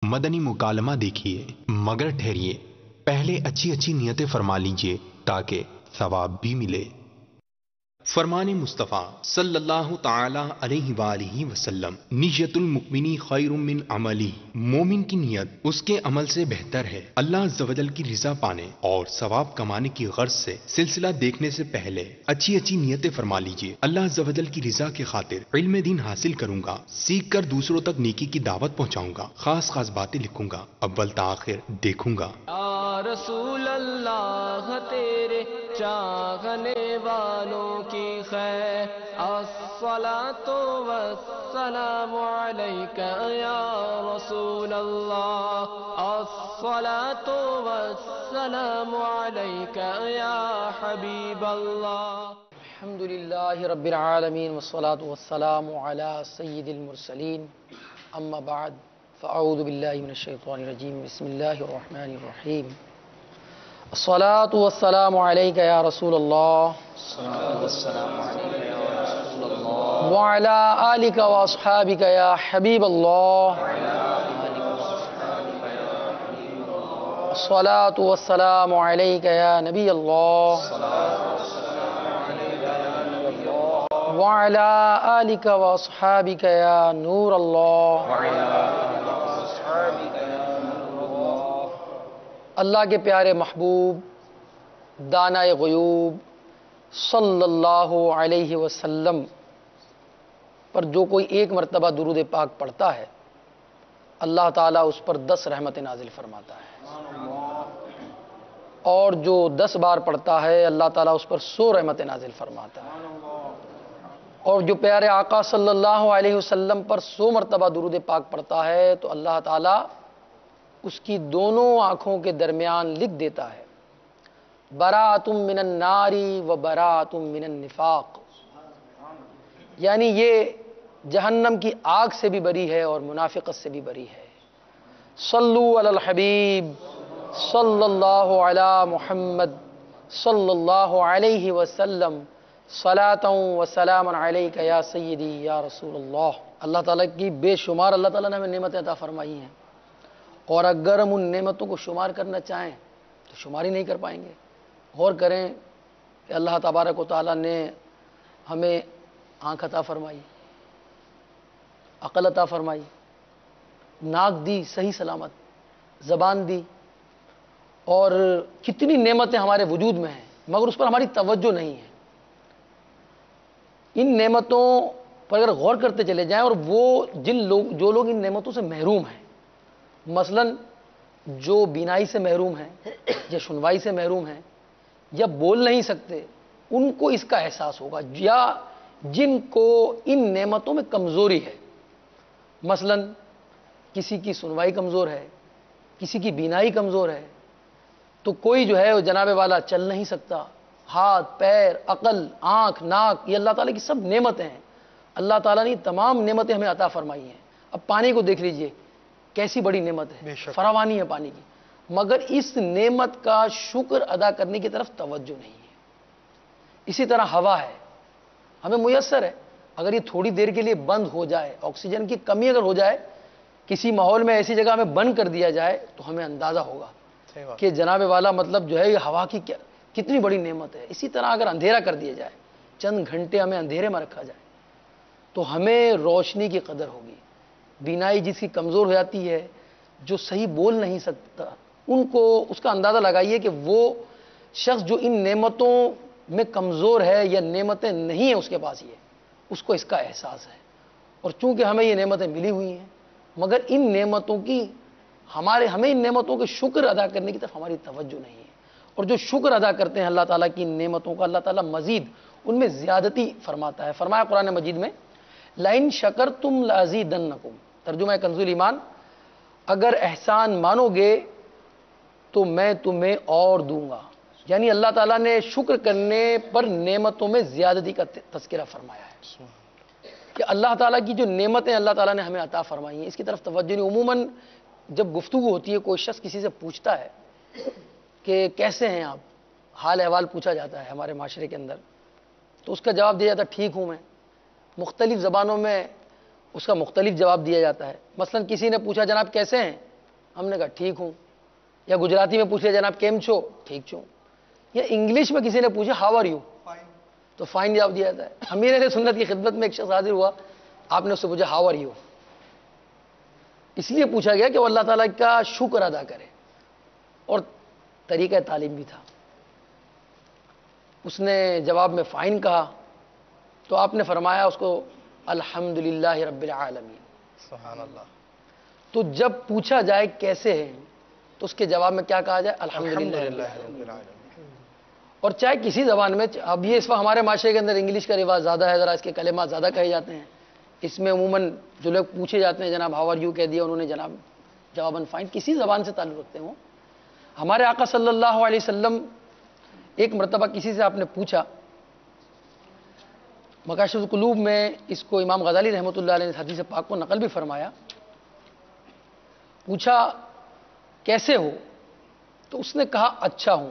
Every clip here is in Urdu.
مدنی مکالمہ دیکھیے، مگر ٹھہریے، پہلے اچھی اچھی نیتیں فرما لیجئے تاکہ ثواب بھی ملے۔ فرمان مصطفیٰ صلی اللہ تعالی علیہ وآلہ وسلم، نیت المؤمن خیر من عملی، مومن کی نیت اس کے عمل سے بہتر ہے۔ اللہ عز و جل کی رضا پانے اور ثواب کمانے کی غرض سے سلسلہ دیکھنے سے پہلے اچھی اچھی نیتیں فرما لیجئے۔ اللہ عز و جل کی رضا کی خاطر علم دین حاصل کروں گا، سیکھ کر دوسروں تک نیکی کی دعوت پہنچاؤں گا، خاص خاص باتیں لکھوں گا، اول تاخر دیکھوں گا۔ یا رسول اللہ تیرے چاہنے والوں کی خیر، الصلاۃ والسلام علیک یا رسول اللہ، الصلاۃ والسلام علیک یا حبیب اللہ۔ الحمد للہ رب العالمین والصلاۃ والسلام علی سید المرسلین، اما بعد فاعوذ باللہ من الشیطان الرجیم، بسم اللہ الرحمن الرحیم۔ الصلاۃ والسلام علیک یا رسول اللہ، وعلی آلک واصحابک یا حبیب اللہ، الصلاۃ والسلام علیک یا نبی اللہ، وعلی آلک واصحابک یا نور اللہ۔ اللہ کے پیارے محبوب دانائے غیوب صلی اللہ علیہ وسلم پر جو کوئی ایک مرتبہ درود پاک پڑھتا ہے، اللہ تعالیٰ اس پر 10 رحمت نازل فرماتا ہے، اور جو 10 بار پڑھتا ہے اللہ تعالیٰ اس پر 100 رحمت نازل فرماتا ہے، اور جو پیارے آقا صلی اللہ علیہ وسلم پر 100 مرتبہ درود پاک پڑھتا ہے تو اللہ تعالیٰ اس کی دونوں آنکھوں کے درمیان لکھ دیتا ہے، براءۃ من النار و براءۃ من النفاق، یعنی یہ جہنم کی آگ سے بھی بری ہے اور منافقت سے بھی بری ہے۔ صلو علی الحبیب صلی اللہ علی محمد صلی اللہ علیہ وسلم، صلاۃ و سلام علیک یا سیدی یا رسول اللہ۔ اللہ تعالیٰ کی بے شمار اللہ تعالیٰ نے ہمیں نعمتیں عطا فرمائی ہیں، اور اگر ہم ان نعمتوں کو شمار کرنا چاہیں تو شمار ہی نہیں کر پائیں گے۔ غور کریں کہ اللہ تبارک و تعالیٰ نے ہمیں آنکھ عطا فرمائی، عقل عطا فرمائی، ناک دی صحیح سلامت، زبان دی، اور کتنی نعمتیں ہمارے وجود میں ہیں مگر اس پر ہماری توجہ نہیں ہے۔ ان نعمتوں پر اگر غور کرتے چلے جائیں، اور وہ جو لوگ ان نعمتوں سے محروم ہیں، مثلا جو بینائی سے محروم ہیں یا سنوائی سے محروم ہیں یا بول نہیں سکتے، ان کو اس کا احساس ہوگا، یا جن کو ان نعمتوں میں کمزوری ہے، مثلا کسی کی سنوائی کمزور ہے، کسی کی بینائی کمزور ہے، تو کوئی جو ہے وہ جناب والا چل نہیں سکتا، ہاتھ پیر عقل آنکھ ناک یہ اللہ تعالیٰ کی سب نعمتیں ہیں۔ اللہ تعالیٰ نے تمام نعمتیں ہمیں عطا فرمائی ہیں۔ اب پانی کو دیکھ لیجئے، کیسی بڑی نعمت ہے، فراوانی ہے پانی کی، مگر اس نعمت کا شکر ادا کرنے کی طرف توجہ نہیں ہے۔ اسی طرح ہوا ہے، ہمیں میسر ہے، اگر یہ تھوڑی دیر کے لیے بند ہو جائے، آکسیجن کی کمی اگر ہو جائے کسی ماحول میں، ایسی جگہ ہمیں بند کر دیا جائے تو ہمیں اندازہ ہوگا کہ جناب والا مطلب جو ہے یہ ہوا کی کتنی بڑی نعمت ہے۔ اسی طرح اگر اندھیرا کر دیا جائے، چند گھنٹے ہمیں اندھیرے میں رکھا جائے تو ہمیں روشنی کی قدر ہوگی۔ بینائی جس کی کمزور ہو جاتی ہے، جو صحیح بول نہیں سکتا، ان کو اس کا اندازہ لگائیے کہ وہ شخص جو ان نعمتوں میں کمزور ہے یا نعمتیں نہیں ہیں اس کے پاس، یہ اس کو اس کا احساس ہے۔ اور چونکہ ہمیں یہ نعمتیں ملی ہوئی ہیں، مگر ان نعمتوں کی ہمیں ان نعمتوں کے شکر ادا کرنے کی طرف ہماری توجہ نہیں ہے، اور جو شکر ادا کرتے ہیں اللہ تعالیٰ کی ان نعمتوں کا، اللہ تعالیٰ مزید ان میں زیادتی فرماتا ہے۔ فرمایا قرآن مجید میں، لَإِن شَكَرْتُمْ لَأَزِيدَنَّكُمْ، ترجمہ کنزُ ایمان، اگر احسان مانو گے تو میں تمہیں اور دوں گا۔ یعنی اللہ تعالیٰ نے شکر کرنے پر نعمتوں میں زیادتی کا تذکرہ فرمایا ہے کہ اللہ تعالیٰ کی جو نعمتیں اللہ تعالیٰ نے ہمیں عطا فرمائی ہیں اس کی طرف توجہ نہیں۔ عموماً جب گفتگو ہوتی ہے، کوئی شخص کسی سے پوچھتا ہے کہ کیسے ہیں آپ، حال احوال پوچھا جاتا ہے ہمارے معاشرے کے اندر، تو اس کا جواب دیا جاتا ہے ٹھیک ہوں میں۔ مختلف زبانوں میں اس کا مختلف جواب دیا جاتا ہے۔ مثلا کسی نے پوچھا جناب کیسے ہیں، ہم نے کہا ٹھیک ہوں. یا گجراتی میں پوچھ لیا جناب کیم چھو, ٹھیک چھو. یا انگلش میں کسی نے پوچھا ہاؤ آر یو, تو فائن جواب دیا جاتا ہے. امیر اہل سنت کی خدمت میں ایک شخص حاضر ہوا, آپ نے اس سے پوچھا ہاؤ آر یو, اس لیے پوچھا گیا کہ وہ اللہ تعالیٰ کا شکر ادا کرے, اور طریقہ تعلیم بھی تھا. اس نے جواب میں فائن کہا تو آپ نے فرمایا اس کو الحمدللہ رب العالمین. سبحان اللہ. تو جب پوچھا جائے کیسے ہیں تو اس کے جواب میں کیا کہا جائے, الحمدللہ. رب العالمین. اور چاہے کسی زبان میں, اب یہ اس وقت ہمارے معاشرے کے اندر انگلش کا رواج زیادہ ہے, ذرا اس کے کلمات زیادہ کہے جاتے ہیں. اس میں عموماً جو لوگ پوچھے جاتے ہیں جناب ہاؤ آر یو کہہ دیا انہوں نے, جناب جواباً فائن, کسی زبان سے تعلق رکھتے ہوں. ہمارے آقا صلی اللہ علیہ وسلم ایک مرتبہ کسی سے آپ نے پوچھا, مکاشف القلوب میں اس کو امام غزالی رحمۃ اللہ علیہ نے حدیث پاک کو نقل بھی فرمایا. پوچھا کیسے ہو, تو اس نے کہا اچھا ہوں.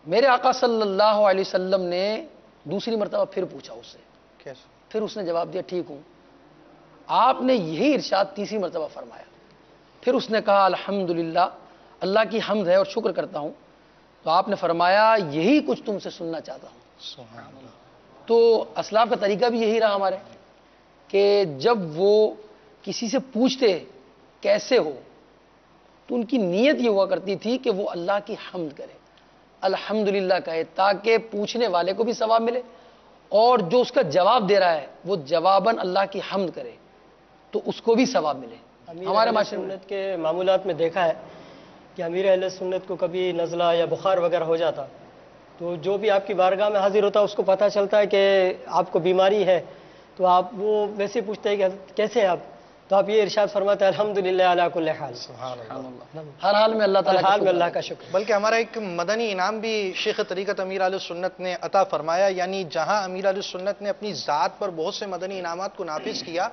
میرے آقا صلی اللہ علیہ وسلم نے دوسری مرتبہ پھر پوچھا اس سے, کیسے؟ پھر اس نے جواب دیا ٹھیک ہوں. آپ نے یہی ارشاد تیسری مرتبہ فرمایا. پھر اس نے کہا الحمدللہ, اللہ کی حمد ہے اور شکر کرتا ہوں. تو آپ نے فرمایا یہی کچھ تم سے سننا چاہتا ہوں. سبحان اللہ. تو اسلاف کا طریقہ بھی یہی رہا ہمارے, کہ جب وہ کسی سے پوچھتے کیسے ہو تو ان کی نیت یہ ہوا کرتی تھی کہ وہ اللہ کی حمد کرے, الحمدللہ کہے, تاکہ پوچھنے والے کو بھی ثواب ملے اور جو اس کا جواب دے رہا ہے وہ جواباً اللہ کی حمد کرے تو اس کو بھی ثواب ملے. ہمارے معاشرے میں سنت کے معمولات میں دیکھا ہے کہ امیر اہل سنت کو کبھی نزلہ یا بخار وغیرہ ہو جاتا تو جو بھی آپ کی بارگاہ میں حاضر ہوتا ہے اس کو پتہ چلتا ہے کہ آپ کو بیماری ہے, تو آپ وہ ویسے پوچھتے ہیں کہ کیسے ہیں آپ, تو آپ یہ ارشاد فرماتے ہیں الحمدللہ علی کل حال. سبحان اللہ. ہر حال میں اللہ ہر تعالیٰ حال میں اللہ کا شکر. بلکہ ہمارا ایک مدنی انعام بھی شیخ طریقت امیر علیہ سنت نے عطا فرمایا, یعنی جہاں امیر علیہ سنت نے اپنی ذات پر بہت سے مدنی انعامات کو نافذ کیا,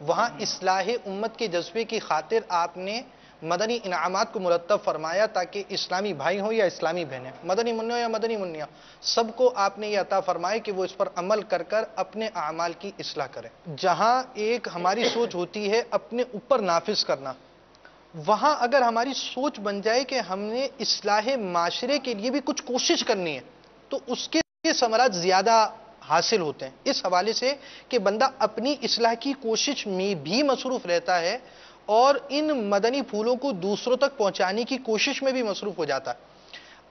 وہاں اصلاح امت کے جذبے کی خاطر آپ نے مدنی انعامات کو مرتب فرمایا تاکہ اسلامی بھائی ہوں یا اسلامی بہنیں, مدنی منوں یا مدنی منیاں, سب کو آپ نے یہ عطا فرمائے کہ وہ اس پر عمل کر کر اپنے اعمال کی اصلاح کریں. جہاں ایک ہماری سوچ ہوتی ہے اپنے اوپر نافذ کرنا, وہاں اگر ہماری سوچ بن جائے کہ ہم نے اصلاح معاشرے کے لیے بھی کچھ کوشش کرنی ہے تو اس کے ثمرات زیادہ حاصل ہوتے ہیں. اس حوالے سے کہ بندہ اپنی اصلاح کی کوشش میں بھی مصروف رہتا ہے اور ان مدنی پھولوں کو دوسروں تک پہنچانے کی کوشش میں بھی مصروف ہو جاتا ہے.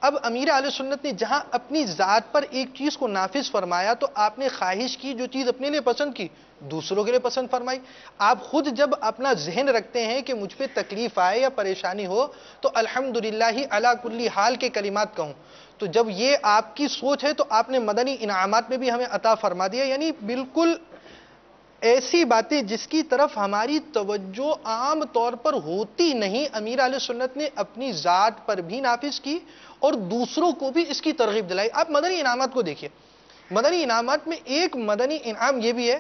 اب امیر اہل سنت نے جہاں اپنی ذات پر ایک چیز کو نافذ فرمایا تو آپ نے خواہش کی, جو چیز اپنے لیے پسند کی دوسروں کے لیے پسند فرمائی. آپ خود جب اپنا ذہن رکھتے ہیں کہ مجھ پہ تکلیف آئے یا پریشانی ہو تو الحمدللہ علی کل حال کے کلمات کہوں, تو جب یہ آپ کی سوچ ہے تو آپ نے مدنی انعامات میں بھی ہمیں عطا فرما دیا, یعنی بالکل ایسی باتیں جس کی طرف ہماری توجہ عام طور پر ہوتی نہیں, امیر اہل سنت نے اپنی ذات پر بھی نافذ کی اور دوسروں کو بھی اس کی ترغیب دلائی. آپ مدنی انعامات کو دیکھیے, مدنی انعامات میں ایک مدنی انعام یہ بھی ہے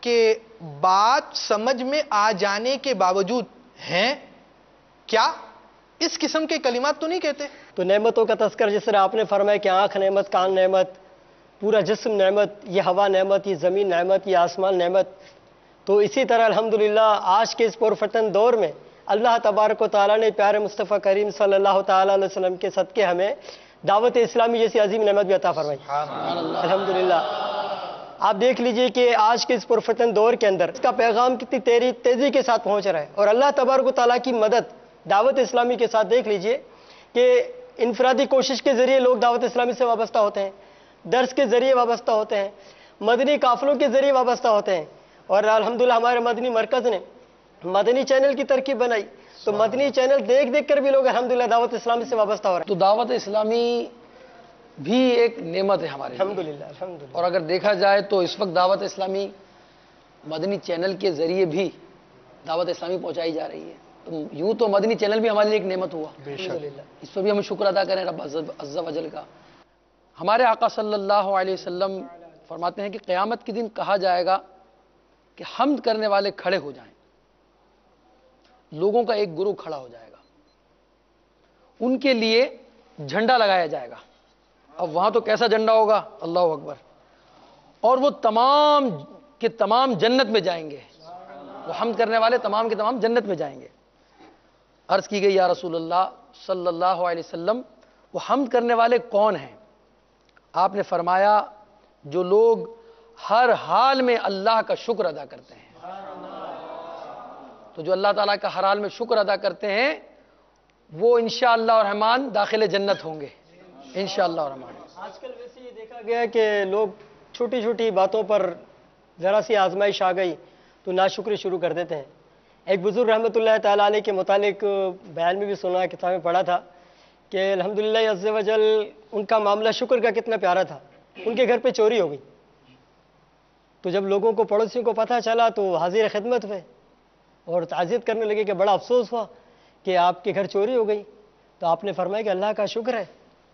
کہ بات سمجھ میں آ جانے کے باوجود ہیں کیا اس قسم کے کلمات تو نہیں کہتے. تو نعمتوں کا تذکر جس طرح آپ نے فرمایا کہ آنکھ نعمت, کان نعمت, پورا جسم نعمت, یہ ہوا نعمت, یہ زمین نعمت, یہ آسمان نعمت, تو اسی طرح الحمدللہ آج کے اس پرفتن دور میں اللہ تبارک و تعالیٰ نے پیارے مصطفیٰ کریم صلی اللہ تعالیٰ علیہ وسلم کے صدقے ہمیں دعوت اسلامی جیسی عظیم نعمت بھی عطا فرمائی. الحمدللہ آپ دیکھ لیجئے کہ آج کے اس پرفتن دور کے اندر اس کا پیغام کتنی تیزی کے ساتھ پہنچ رہا ہے, اور اللہ تبارک و تعالیٰ کی مدد دعوت اسلامی کے ساتھ دیکھ لیجئے کہ انفرادی کوشش کے ذریعے لوگ دعوت اسلامی سے وابستہ ہوتے ہیں, درس کے ذریعے وابستہ ہوتے ہیں, مدنی قافلوں کے ذریعے وابستہ ہوتے ہیں, اور الحمدللہ ہمارے مدنی مرکز نے مدنی چینل کی ترکیب بنائی تو مدنی چینل دیکھ دیکھ کر بھی لوگ الحمدللہ دعوت اسلامی سے وابستہ ہو رہے ہیں. تو دعوت اسلامی بھی ایک نعمت ہے ہمارے لیے. الحمدللہ الحمدللہ. اور اگر دیکھا جائے تو اس وقت دعوت اسلامی مدنی چینل کے ذریعے بھی دعوت اسلامی پہنچائی جا رہی ہے, تو یوں تو مدنی چینل بھی ہمارے لیے ایک نعمت ہوا, اس پر بھی ہم شکر ادا کریں رب عز و جل کا. ہمارے آقا صلی اللہ علیہ وسلم فرماتے ہیں کہ قیامت کے دن کہا جائے گا کہ حمد کرنے والے کھڑے ہو جائیں, لوگوں کا ایک گروہ کھڑا ہو جائے گا, ان کے لیے جھنڈا لگایا جائے گا. اب وہاں تو کیسا جھنڈا ہوگا, اللہ اکبر, اور وہ تمام کے تمام جنت میں جائیں گے, وہ حمد کرنے والے تمام کے تمام جنت میں جائیں گے. عرض کی گئی یا رسول اللہ صلی اللہ علیہ وسلم وہ حمد کرنے والے کون ہیں؟ آپ نے فرمایا جو لوگ ہر حال میں اللہ کا شکر ادا کرتے ہیں۔ تو جو اللہ تعالیٰ کا ہر حال میں شکر ادا کرتے ہیں وہ انشاءاللہ الرحمن داخل جنت ہوں گے انشاءاللہ الرحمن۔ آج کل ویسے یہ دیکھا گیا ہے کہ لوگ چھوٹی چھوٹی باتوں پر ذرا سی آزمائش آ گئی تو ناشکری شروع کر دیتے ہیں۔ ایک بزرگ رحمۃ اللہ تعالیٰ علیہ کے متعلق بیان میں بھی سنا، کتاب میں پڑھا تھا کہ الحمدللہ عز و جل ان کا معاملہ شکر کا کتنا پیارا تھا۔ ان کے گھر پہ چوری ہو گئی تو جب لوگوں کو، پڑوسیوں کو پتہ چلا تو حاضر خدمت ہوئے اور تعزیت کرنے لگے کہ بڑا افسوس ہوا کہ آپ کے گھر چوری ہو گئی۔ تو آپ نے فرمایا کہ اللہ کا شکر ہے۔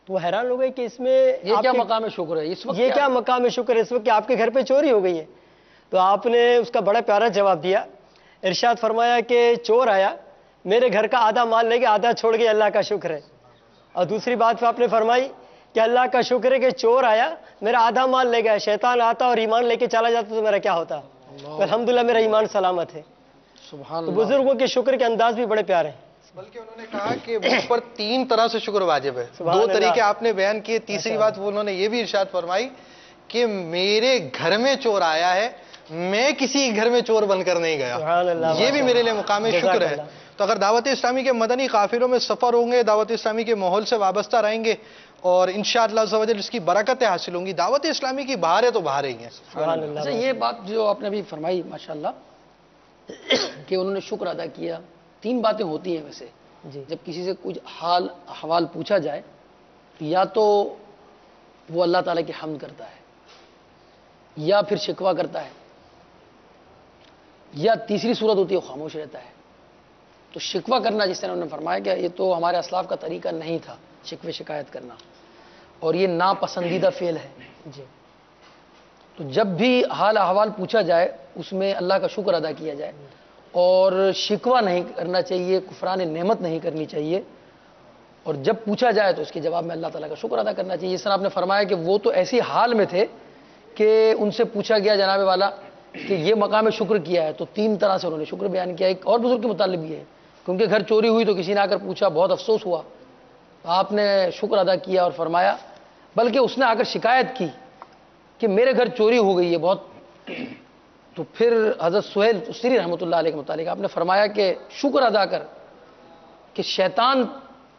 تو وہ حیران ہو گئے کہ اس میں یہ کیا مقام شکر ہے اس وقت؟ یہ کیا مقام شکر ہے اس وقت کہ آپ کے گھر پہ چوری ہو گئی ہے؟ تو آپ نے اس کا بڑا پیارا جواب دیا، ارشاد فرمایا کہ چور آیا میرے گھر کا آدھا مال لے کے آدھا چھوڑ گیا، اللہ کا شکر ہے۔ اور دوسری بات آپ نے فرمائی کہ اللہ کا شکر ہے کہ چور آیا میرا آدھا مال لے گیا، شیطان آتا اور ایمان لے کے چلا جاتا تو میرا کیا ہوتا؟ الحمدللہ میرا ایمان سلامت ہے۔ سبحان تو اللہ۔ بزرگوں کے شکر کے انداز بھی بڑے پیارے ہیں۔ بلکہ انہوں نے کہا کہ مجھ پر 3 طرح سے شکر واجب ہے، سبحان 2 اللہ۔ طریقے آپ نے بیان کیے، تیسری بات وہ انہوں نے یہ بھی ارشاد فرمائی کہ میرے گھر میں چور آیا ہے، میں کسی گھر میں چور بن کر نہیں گیا، سبحان اللہ، یہ بھی میرے لیے مقام جزاک شکر ہے۔ اللہ۔ تو اگر دعوت اسلامی کے مدنی قافلوں میں سفر ہوں گے، دعوت اسلامی کے ماحول سے وابستہ رہیں گے اور انشاءاللہ عز و جل اس کی برکتیں حاصل ہوں گی۔ دعوت اسلامی کی بہاریں تو بہاریں ہی ہیں۔ سبحان اللہ۔ اچھا یہ بات جو آپ نے ابھی فرمائی ماشاءاللہ کہ انہوں نے شکر ادا کیا، 3 باتیں ہوتی ہیں ویسے جی جب کسی سے کچھ حال احوال پوچھا جائے تو یا تو وہ اللہ تعالیٰ کی حمد کرتا ہے یا پھر شکوہ کرتا ہے یا تیسری صورت ہوتی ہے خاموش رہتا ہے۔ تو شکوہ کرنا جس طرح انہوں نے فرمایا کہ یہ تو ہمارے اسلاف کا طریقہ نہیں تھا شکوے شکایت کرنا، اور یہ ناپسندیدہ فعل ہے۔ جی تو جب بھی حال احوال پوچھا جائے اس میں اللہ کا شکر ادا کیا جائے اور شکوہ نہیں کرنا چاہیے، کفران نعمت نہیں کرنی چاہیے، اور جب پوچھا جائے تو اس کے جواب میں اللہ تعالیٰ کا شکر ادا کرنا چاہیے۔ اس طرح آپ نے فرمایا کہ وہ تو ایسی حال میں تھے کہ ان سے پوچھا گیا جناب والا کہ یہ مقام شکر کیا ہے تو 3 طرح سے انہوں نے شکر بیان کیا۔ ایک اور بزرگ کے متعلق بھی ہے کہ ان کے گھر چوری ہوئی تو کسی نے آ کر پوچھا، بہت افسوس ہوا، آپ نے شکر ادا کیا اور فرمایا، بلکہ اس نے آ کر شکایت کی کہ میرے گھر چوری ہو گئی ہے بہت۔ تو پھر حضرت سہیل تستری رحمۃ اللہ علیہ کے متعلق آپ نے فرمایا کہ شکر ادا کر کہ شیطان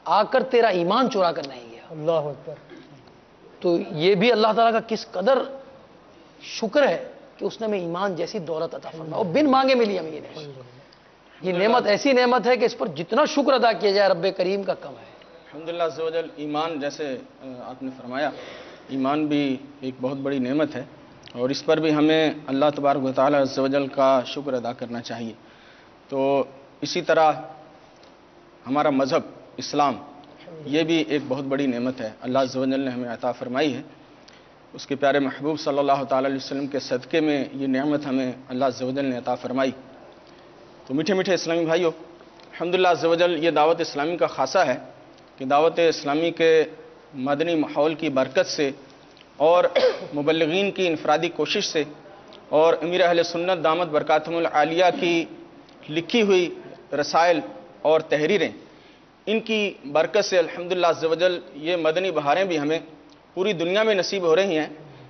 آ کر تیرا ایمان چورا کر نہیں گیا۔ اللہ اکبر۔ تو یہ بھی اللہ تعالیٰ کا کس قدر شکر ہے کہ اس نے ہمیں ایمان جیسی دولت عطا فرمایا اور بن مانگے ملی ہمیں یہ نعمت۔ یہ نعمت ایسی نعمت ہے کہ اس پر جتنا شکر ادا کیا جائے رب کریم کا کم ہے۔ الحمدللہ عز و جل ایمان، جیسے آپ نے فرمایا، ایمان بھی ایک بہت بڑی نعمت ہے اور اس پر بھی ہمیں اللہ تبارک و تعالی عز و جل کا شکر ادا کرنا چاہیے۔ تو اسی طرح ہمارا مذہب اسلام یہ بھی ایک بہت بڑی نعمت ہے، اللہ عز و جل نے ہمیں عطا فرمائی ہے۔ اس کے پیارے محبوب صلی اللہ تعالی علیہ وسلم کے صدقے میں یہ نعمت ہمیں اللہ عز و جل نے عطا فرمائی۔ تو میٹھے میٹھے اسلامی بھائیوں، الحمدللہ عز و جل یہ دعوت اسلامی کا خاصہ ہے کہ دعوت اسلامی کے مدنی ماحول کی برکت سے اور مبلغین کی انفرادی کوشش سے اور امیر اہل سنت دامت برکاتہم العالیہ کی لکھی ہوئی رسائل اور تحریریں، ان کی برکت سے الحمدللہ عز و جل یہ مدنی بہاریں بھی ہمیں پوری دنیا میں نصیب ہو رہی ہیں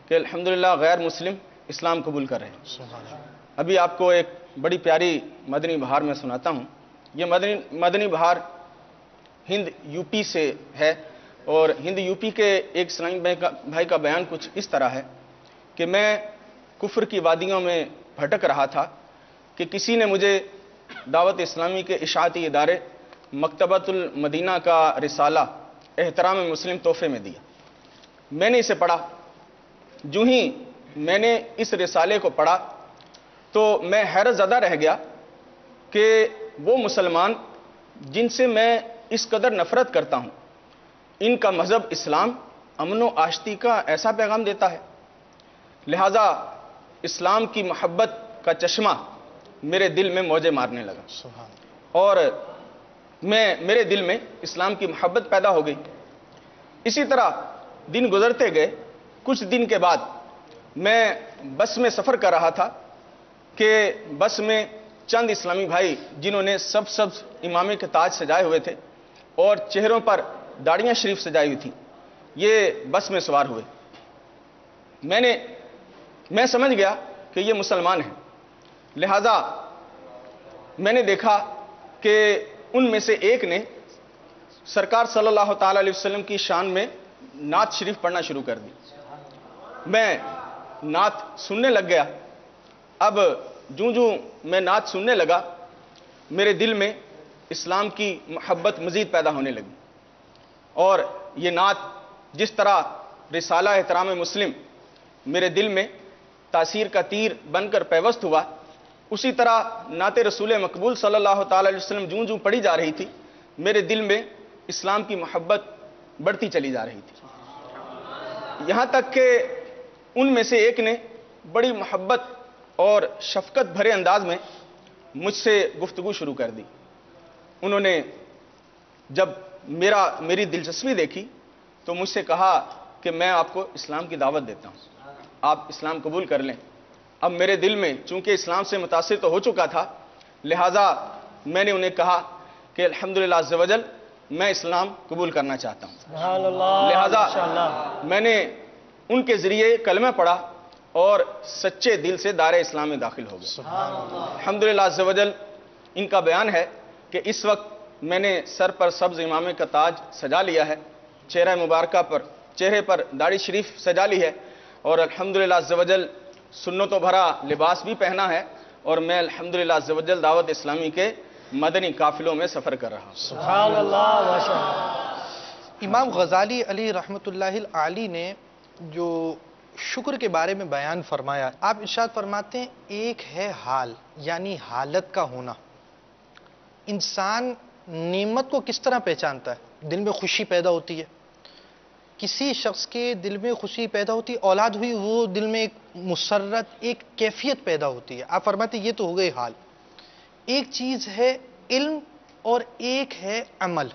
کہ الحمدللہ غیر مسلم اسلام قبول کر رہے ہیں۔ ابھی آپ کو ایک بڑی پیاری مدنی بہار میں سناتا ہوں۔ یہ مدنی بہار ہند یو پی سے ہے اور ہند یو پی کے ایک اسلامی بھائی کا بیان کچھ اس طرح ہے کہ میں کفر کی وادیوں میں بھٹک رہا تھا کہ کسی نے مجھے دعوت اسلامی کے اشاعتی ادارے مکتبۃ المدینہ کا رسالہ احترام مسلم تحفے میں دیا۔ میں نے اسے پڑھا۔ جو ہی میں نے اس رسالے کو پڑھا تو میں حیرت زدہ رہ گیا کہ وہ مسلمان جن سے میں اس قدر نفرت کرتا ہوں، ان کا مذہب اسلام امن و آشتی کا ایسا پیغام دیتا ہے۔ لہذا اسلام کی محبت کا چشمہ میرے دل میں موجیں مارنے لگا اور میرے دل میں اسلام کی محبت پیدا ہو گئی۔ اسی طرح دن گزرتے گئے۔ کچھ دن کے بعد میں بس میں سفر کر رہا تھا کہ بس میں چند اسلامی بھائی جنہوں نے سبز امامے کے تاج سجائے ہوئے تھے اور چہروں پر داڑیاں شریف سجائی ہوئی تھیں، یہ بس میں سوار ہوئے۔ میں سمجھ گیا کہ یہ مسلمان ہیں، لہذا میں نے دیکھا کہ ان میں سے ایک نے سرکار صلی اللہ تعالی علیہ وسلم کی شان میں نعت شریف پڑھنا شروع کر دی۔ میں نعت سننے لگ گیا۔ اب جوں میں نعت سننے لگا، میرے دل میں اسلام کی محبت مزید پیدا ہونے لگی، اور یہ نعت جس طرح رسالہ احترام مسلم میرے دل میں تاثیر کا تیر بن کر پیوست ہوا، اسی طرح نعت رسول مقبول صلی اللہ تعالی علیہ وسلم جوں پڑھی جا رہی تھی، میرے دل میں اسلام کی محبت بڑھتی چلی جا رہی تھی، یہاں تک کہ ان میں سے ایک نے بڑی محبت اور شفقت بھرے انداز میں مجھ سے گفتگو شروع کر دی۔ انہوں نے جب میری دلچسپی دیکھی تو مجھ سے کہا کہ میں آپ کو اسلام کی دعوت دیتا ہوں، آپ اسلام قبول کر لیں۔ اب میرے دل میں چونکہ اسلام سے متاثر تو ہو چکا تھا، لہٰذا میں نے انہیں کہا کہ الحمدللہ عز و جل میں اسلام قبول کرنا چاہتا ہوں۔ سبحان اللہ، لہذا ماشاءاللہ۔ میں نے ان کے ذریعے کلمہ پڑھا اور سچے دل سے دائرہ اسلام میں داخل ہو گیا۔ الحمدللہ عز و جل ان کا بیان ہے کہ اس وقت میں نے سر پر سبز امامے کا تاج سجا لیا ہے، چہرے پر داڑھی شریف سجا لی ہے، اور الحمدللہ عز و جل سنتوں بھرا لباس بھی پہنا ہے، اور میں الحمدللہ عز و جل دعوت اسلامی کے مدنی قافلوں میں سفر کر رہا ہوں۔ سبحان اللہ، ماشاءاللہ۔ امام غزالی علی رحمۃ اللہ علی نے جو شکر کے بارے میں بیان فرمایا، آپ ارشاد فرماتے ہیں ایک ہے حال، یعنی حالت کا ہونا۔ انسان نعمت کو کس طرح پہچانتا ہے؟ دل میں خوشی پیدا ہوتی ہے، کسی شخص کے دل میں خوشی پیدا ہوتی ہے، اولاد ہوئی، وہ دل میں ایک مسرت، ایک کیفیت پیدا ہوتی ہے۔ آپ فرماتے ہیں یہ تو ہو گئی حال۔ ایک چیز ہے علم اور ایک ہے عمل۔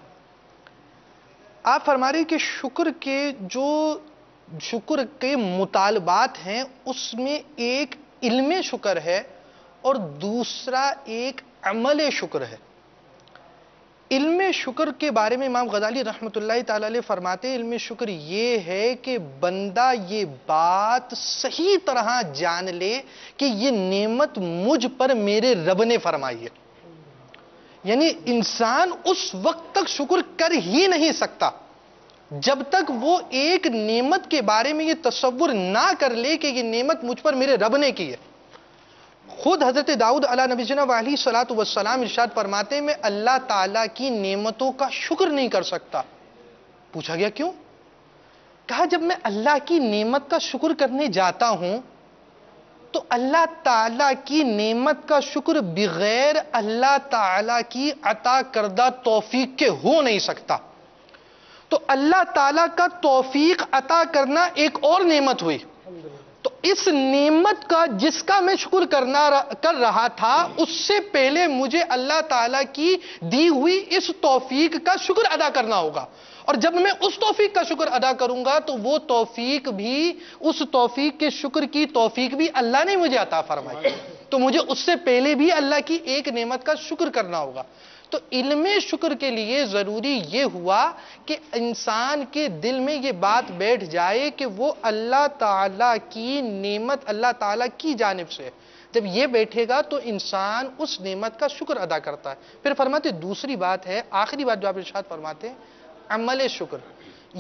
آپ فرما رہے ہیں کہ شکر کے مطالبات ہیں، اس میں ایک علم شکر ہے اور دوسرا ایک عمل شکر ہے۔ علم شکر کے بارے میں امام غزالی رحمۃ اللہ تعالی علیہ فرماتے ہیں، علم شکر یہ ہے کہ بندہ یہ بات صحیح طرح جان لے کہ یہ نعمت مجھ پر میرے رب نے فرمائی ہے۔ یعنی انسان اس وقت تک شکر کر ہی نہیں سکتا جب تک وہ ایک نعمت کے بارے میں یہ تصور نہ کر لے کہ یہ نعمت مجھ پر میرے رب نے کی ہے۔ خود حضرت داؤد علیہ نبی جناب علیہ صلاۃ والسلام ارشاد فرماتے ہیں میں اللہ تعالیٰ کی نعمتوں کا شکر نہیں کر سکتا۔ پوچھا گیا کیوں؟ کہا جب میں اللہ کی نعمت کا شکر کرنے جاتا ہوں تو اللہ تعالیٰ کی نعمت کا شکر بغیر اللہ تعالیٰ کی عطا کردہ توفیق کے ہو نہیں سکتا۔ تو اللہ تعالیٰ کا توفیق عطا کرنا ایک اور نعمت ہوئی۔ تو اس نعمت کا جس کا میں شکر کر رہا تھا، اس سے پہلے مجھے اللہ تعالیٰ کی دی ہوئی اس توفیق کا شکر ادا کرنا ہوگا، اور جب میں اس توفیق کا شکر ادا کروں گا تو وہ توفیق بھی، اس توفیق کے شکر کی توفیق بھی اللہ نے مجھے عطا فرمائی، تو مجھے اس سے پہلے بھی اللہ کی ایک نعمت کا شکر کرنا ہوگا۔ تو علم شکر کے لیے ضروری یہ ہوا کہ انسان کے دل میں یہ بات بیٹھ جائے کہ وہ اللہ تعالیٰ کی نعمت اللہ تعالیٰ کی جانب سے، جب یہ بیٹھے گا تو انسان اس نعمت کا شکر ادا کرتا ہے۔ پھر فرماتے دوسری بات ہے، آخری بات جو آپ ارشاد فرماتے ہیں، عمل شکر،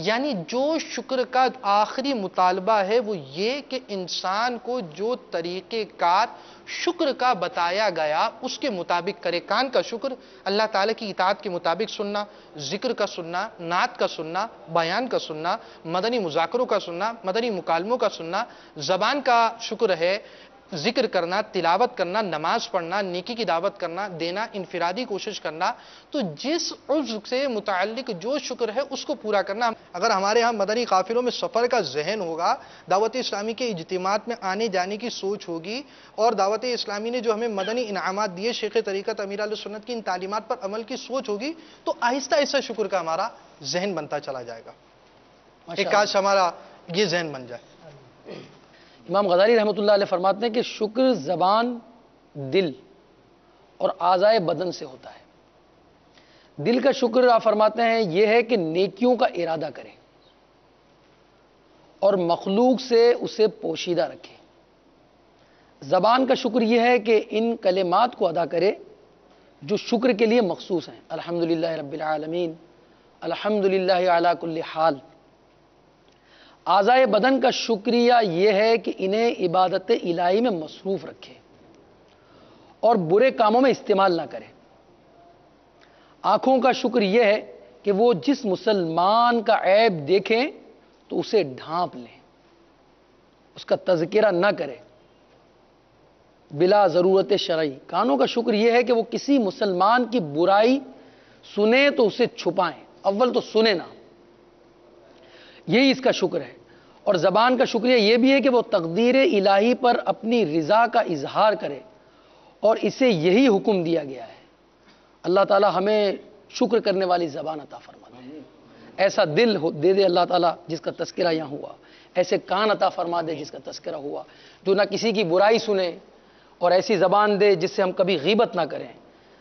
یعنی جو شکر کا آخری مطالبہ ہے وہ یہ کہ انسان کو جو طریقہ کار شکر کا بتایا گیا اس کے مطابق کرے۔ کان کا شکر، اللہ تعالیٰ کی اطاعت کے مطابق سننا، ذکر کا سننا، نعت کا سننا، بیان کا سننا، مدنی مذاکروں کا سننا، مدنی مکالموں کا سننا۔ زبان کا شکر ہے ذکر کرنا، تلاوت کرنا، نماز پڑھنا، نیکی کی دعوت کرنا، دینا، انفرادی کوشش کرنا۔ تو جس عضو سے متعلق جو شکر ہے اس کو پورا کرنا۔ اگر ہمارے ہاں مدنی قافلوں میں سفر کا ذہن ہوگا، دعوت اسلامی کے اجتماعات میں آنے جانے کی سوچ ہوگی، اور دعوت اسلامی نے جو ہمیں مدنی انعامات دیے، شیخ طریقت امیر اہل سنت کی ان تعلیمات پر عمل کی سوچ ہوگی، تو آہستہ آہستہ شکر کا ہمارا ذہن بنتا چلا جائے گا۔ ایک کاش ہمارا یہ ذہن بن جائے۔ امام غزالی رحمۃ اللہ علیہ فرماتے ہیں کہ شکر زبان، دل اور اعضائے بدن سے ہوتا ہے۔ دل کا شکر آپ فرماتے ہیں یہ ہے کہ نیکیوں کا ارادہ کرے اور مخلوق سے اسے پوشیدہ رکھے۔ زبان کا شکر یہ ہے کہ ان کلمات کو ادا کرے جو شکر کے لیے مخصوص ہیں، الحمدللہ رب العالمین، الحمدللہ علی کل حال۔ اعضائے بدن کا شکریہ یہ ہے کہ انہیں عبادت الہی میں مصروف رکھے اور برے کاموں میں استعمال نہ کرے۔ آنکھوں کا شکر یہ ہے کہ وہ جس مسلمان کا عیب دیکھیں تو اسے ڈھانپ لیں، اس کا تذکرہ نہ کرے بلا ضرورت شرعی۔ کانوں کا شکر یہ ہے کہ وہ کسی مسلمان کی برائی سنیں تو اسے چھپائیں، اول تو سنے نہ، یہی اس کا شکر ہے۔ اور زبان کا شکریہ یہ بھی ہے کہ وہ تقدیر الہی پر اپنی رضا کا اظہار کرے اور اسے یہی حکم دیا گیا ہے۔ اللہ تعالی ہمیں شکر کرنے والی زبان عطا فرما دے، ایسا دل دے دے اللہ تعالی جس کا تذکرہ یہاں ہوا، ایسے کان عطا فرما دے جس کا تذکرہ ہوا، جو نہ کسی کی برائی سنے، اور ایسی زبان دے جس سے ہم کبھی غیبت نہ کریں۔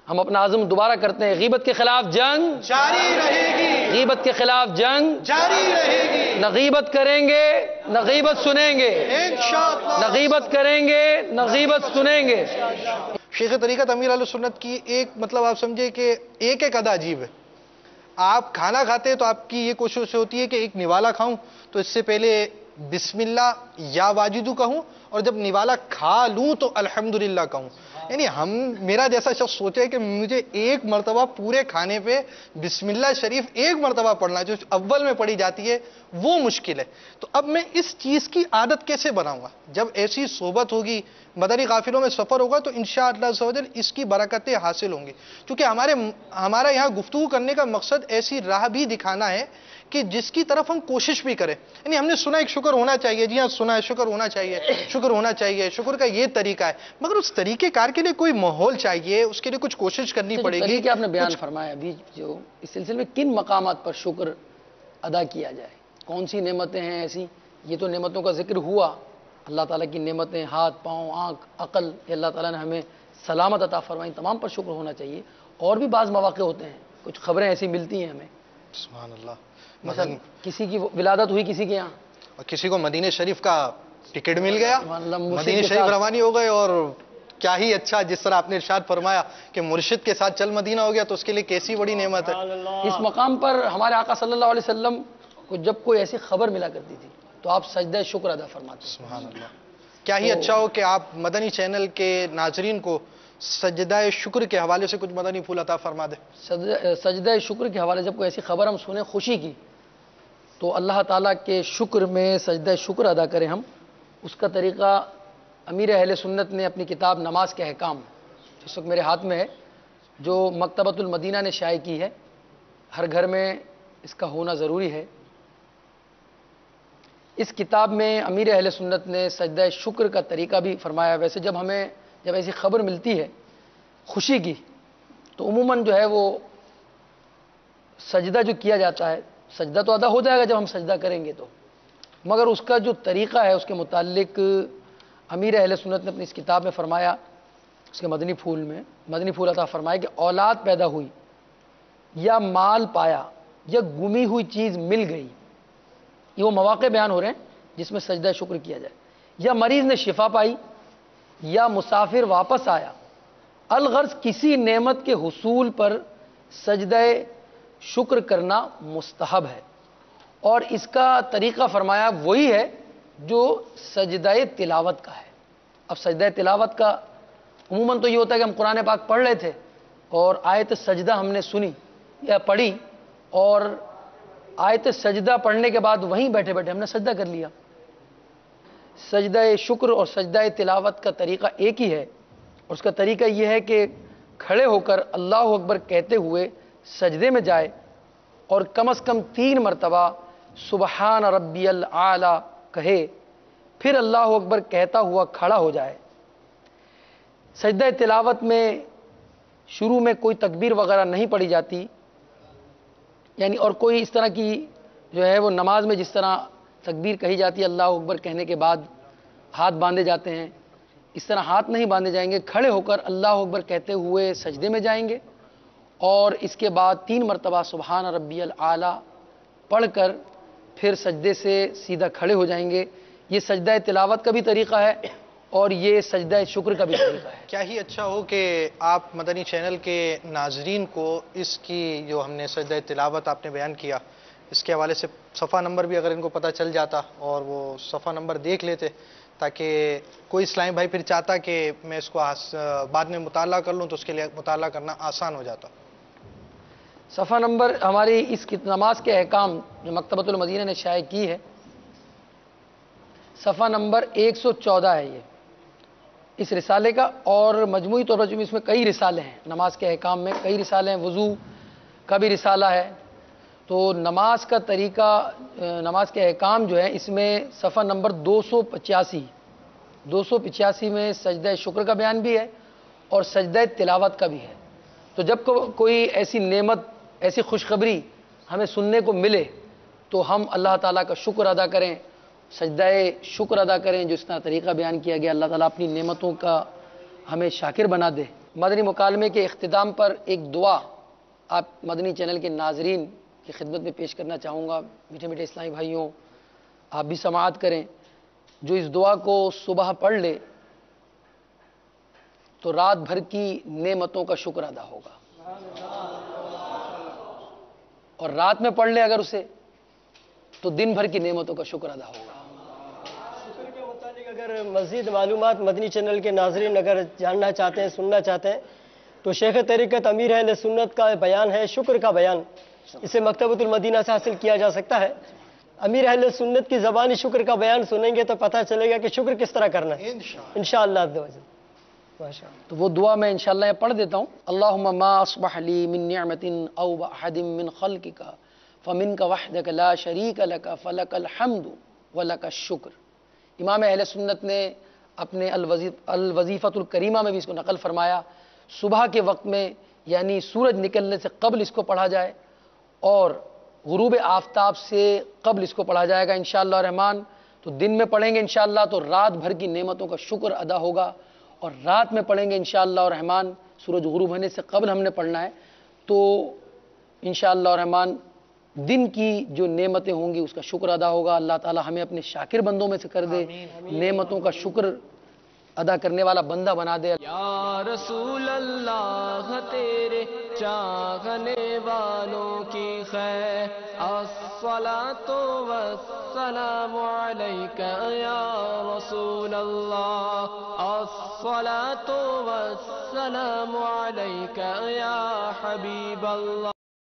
ہم اپنا عزم دوبارہ کرتے ہیں، غیبت کے خلاف جنگ جاری رہے گی، غیبت کے خلاف جنگ جاری رہے گی، نہ غیبت کریں گے نہ غیبت سنیں گے، انشاءاللہ۔ نہ غیبت کریں گے نہ غیبت سنیں گے۔ شیخ طریقت امیر اہل سنت کی ایک مطلب آپ سمجھے کہ ایک ایک ادا عجیب ہے۔ آپ کھانا کھاتے ہیں تو آپ کی یہ کوشش ہوتی ہے کہ ایک نوالا کھاؤں تو اس سے پہلے بسم اللہ یا واجدو کہوں، اور جب نوالا کھا لوں تو الحمدللہ کہوں۔ یعنی میرا جیسا شخص سوچے کہ مجھے ایک مرتبہ پورے کھانے پہ بسم اللہ شریف ایک مرتبہ پڑھنا جو اول میں پڑھی جاتی ہے وہ مشکل ہے۔ تو اب میں اس چیز کی عادت کیسے بناؤں گا؟ جب ایسی صحبت ہوگی، مدنی قافلوں میں سفر ہوگا تو انشاءاللہ عز و جل اس کی برکتیں حاصل ہوں گی، کیونکہ ہمارا یہاں گفتگو کرنے کا مقصد ایسی راہ بھی دکھانا ہے کہ جس کی طرف ہم کوشش بھی کریں۔ یعنی ہم نے سنا ایک شکر ہونا چاہیے، جی ہاں سنا ہے شکر ہونا چاہیے، شکر ہونا چاہیے، شکر کا یہ طریقہ ہے، مگر اس طریقہ کار کے لیے کوئی ماحول چاہیے، اس کے لیے کچھ کوشش کرنی پڑے گی۔ طریقے آپ نے بیان فرمایا ابھی، جو اس سلسلے میں کن مقامات پر شکر ادا کیا جائے، کون سی نعمتیں ہیں ایسی؟ یہ تو نعمتوں کا ذکر ہوا، اللہ تعالیٰ کی نعمتیں، ہاتھ پاؤں آنکھ عقل، یہ اللہ تعالیٰ نے ہمیں سلامت عطا فرمائی، تمام پر شکر ہونا چاہیے۔ اور بھی بعض مواقع ہوتے ہیں، کچھ خبریں ایسی ملتی ہیں ہمیں، سبحان اللہ، مثلا کسی کی ولادت ہوئی کسی کے یہاں، اور کسی کو مدینہ شریف کا ٹکٹ مل گیا، سبحان اللہ، مرشد مدینہ کے شریف ساتھ۔ روانی ہو گئے، اور کیا ہی اچھا، جس طرح آپ نے ارشاد فرمایا کہ مرشد کے ساتھ چل مدینہ ہو گیا تو اس کے لیے کیسی بڑی نعمت ہے۔ اس مقام پر ہمارے آقا صلی اللہ علیہ وسلم کو جب کوئی ایسی خبر ملا کرتی تھی تو آپ سجدہ شکر ادا فرماتے ہیں۔ سبحان اللہ، کیا ہی اچھا ہو کہ آپ مدنی چینل کے ناظرین کو سجدہ شکر کے حوالے سے کچھ مدنی پھول عطا فرما دے۔ سجدہ شکر کے حوالے سے جب کوئی ایسی خبر ہم سنیں خوشی کی تو اللہ تعالیٰ کے شکر میں سجدہ شکر ادا کریں ہم۔ اس کا طریقہ امیر اہل سنت نے اپنی کتاب نماز کے احکام، جس وقت میرے ہاتھ میں ہے، جو مکتبۃ المدینہ نے شائع کی ہے، ہر گھر میں اس کا ہونا ضروری ہے۔ اس کتاب میں امیر اہل سنت نے سجدہ شکر کا طریقہ بھی فرمایا۔ ویسے جب ایسی خبر ملتی ہے خوشی کی تو عموماً جو ہے وہ سجدہ جو کیا جاتا ہے، سجدہ تو ادا ہو جائے گا جب ہم سجدہ کریں گے تو، مگر اس کا جو طریقہ ہے اس کے متعلق امیر اہل سنت نے اپنی اس کتاب میں فرمایا، اس کے مدنی پھول عطا فرمایا کہ اولاد پیدا ہوئی یا مال پایا یا گمی ہوئی چیز مل گئی، یہ وہ مواقع بیان ہو رہے ہیں جس میں سجدہ شکر کیا جائے، یا مریض نے شفا پائی یا مسافر واپس آیا، الغرض کسی نعمت کے حصول پر سجدہ شکر کرنا مستحب ہے، اور اس کا طریقہ فرمایا وہی ہے جو سجدہ تلاوت کا ہے۔ اب سجدہ تلاوت کا عموماً تو یہ ہوتا ہے کہ ہم قرآن پاک پڑھ رہے تھے اور آیت سجدہ ہم نے سنی یا پڑھی، اور آیت سجدہ پڑھنے کے بعد وہیں بیٹھے بیٹھے ہم نے سجدہ کر لیا۔ سجدہ شکر اور سجدہ تلاوت کا طریقہ ایک ہی ہے، اور اس کا طریقہ یہ ہے کہ کھڑے ہو کر اللہ اکبر کہتے ہوئے سجدے میں جائے اور کم از کم 3 مرتبہ سبحان ربی الاعلی کہے، پھر اللہ اکبر کہتا ہوا کھڑا ہو جائے۔ سجدہ تلاوت میں شروع میں کوئی تکبیر وغیرہ نہیں پڑھی جاتی، یعنی اور کوئی اس طرح کی جو ہے وہ نماز میں جس طرح تکبیر کہی جاتی ہے اللہ اکبر کہنے کے بعد ہاتھ باندھے جاتے ہیں، اس طرح ہاتھ نہیں باندھے جائیں گے، کھڑے ہو کر اللہ اکبر کہتے ہوئے سجدے میں جائیں گے، اور اس کے بعد 3 مرتبہ سبحان ربی الاعلی پڑھ کر پھر سجدے سے سیدھا کھڑے ہو جائیں گے۔ یہ سجدہ تلاوت کا بھی طریقہ ہے اور یہ سجدہ شکر کا بھی طریقہ ہے۔ کیا ہی اچھا ہو کہ آپ مدنی چینل کے ناظرین کو اس کی جو ہم نے سجدہ تلاوت آپ نے بیان کیا، اس کے حوالے سے صفحہ نمبر بھی اگر ان کو پتہ چل جاتا اور وہ صفحہ نمبر دیکھ لیتے، تاکہ کوئی اسلامی بھائی پھر چاہتا کہ میں اس کو بعد میں مطالعہ کر لوں تو اس کے لیے مطالعہ کرنا آسان ہو جاتا۔ صفحہ نمبر ہماری اس کی نماز کے احکام جو مکتبۃ المدینہ نے شائع کی ہے، صفحہ نمبر 114 ہے یہ اس رسالے کا، اور مجموعی طور پر اس میں کئی رسالے ہیں، نماز کے احکام میں کئی رسالے ہیں، وضو کا بھی رسالہ ہے۔ تو نماز کا طریقہ، نماز کے احکام جو ہے اس میں صفحہ نمبر 285 میں سجدہ شکر کا بیان بھی ہے اور سجدہ تلاوت کا بھی ہے۔ تو جب کوئی ایسی نعمت، ایسی خوشخبری ہمیں سننے کو ملے تو ہم اللہ تعالیٰ کا شکر ادا کریں، سجدہ شکر ادا کریں، جو اس طرح طریقہ بیان کیا گیا۔ اللہ تعالیٰ اپنی نعمتوں کا ہمیں شاکر بنا دے۔ مدنی مکالمے کے اختتام پر ایک دعا آپ مدنی چینل کے ناظرین کی خدمت میں پیش کرنا چاہوں گا۔ میٹھے میٹھے اسلامی بھائیوں، آپ بھی سماعت کریں۔ جو اس دعا کو صبح پڑھ لے تو رات بھر کی نعمتوں کا شکر ادا ہوگا، اور رات میں پڑھ لے اگر اسے تو دن بھر کی نعمتوں کا شکر ادا ہوگا۔ شکر کے متعلق اگر مزید معلومات مدنی چینل کے ناظرین اگر جاننا چاہتے ہیں، سننا چاہتے ہیں، تو شیخ طریقت امیر اہل سنت کا بیان ہے، شکر کا بیان، اسے مکتبۃ المدینہ سے حاصل کیا جا سکتا ہے۔ امیر اہل سنت کی زبانی شکر کا بیان سنیں گے تو پتہ چلے گا کہ شکر کس طرح کرنا ہے انشاءاللہ عز و جل۔ تو وہ دعا میں انشاءاللہ پڑھ دیتا ہوں۔ اللہم ما اصبح لی من نعمت او باحد من خلقک فمنک وحدک لا شریک لک فلک الحمد ولک الشکر۔ امام اہل سنت نے اپنے الوظیفۃ الکریمہ میں بھی اس کو نقل فرمایا۔ صبح کے وقت میں یعنی سورج نکلنے سے قبل اس کو پڑھا جائے اور غروب آفتاب سے قبل اس کو پڑھا جائے گا انشاءاللہ الرحمن۔ تو دن میں پڑھیں گے انشاءاللہ تو رات بھر کی نعمتوں کا شکر ادا ہوگا، اور رات میں پڑھیں گے انشاءاللہ الرحمن، سورج غروب ہونے سے قبل ہم نے پڑھنا ہے، تو انشاءاللہ الرحمن دن کی جو نعمتیں ہوں گی اس کا شکر ادا ہوگا۔ اللہ تعالی ہمیں اپنے شاکر بندوں میں سے کر دے، نعمتوں کا شکر ادا کرنے والا بندہ بنا دے۔ یا رسول اللہ تیرے چاہنے والوں کی خیر، الصلاۃ والسلام علیک یا رسول اللہ، الصلاۃ والسلام علیک یا حبیب اللہ۔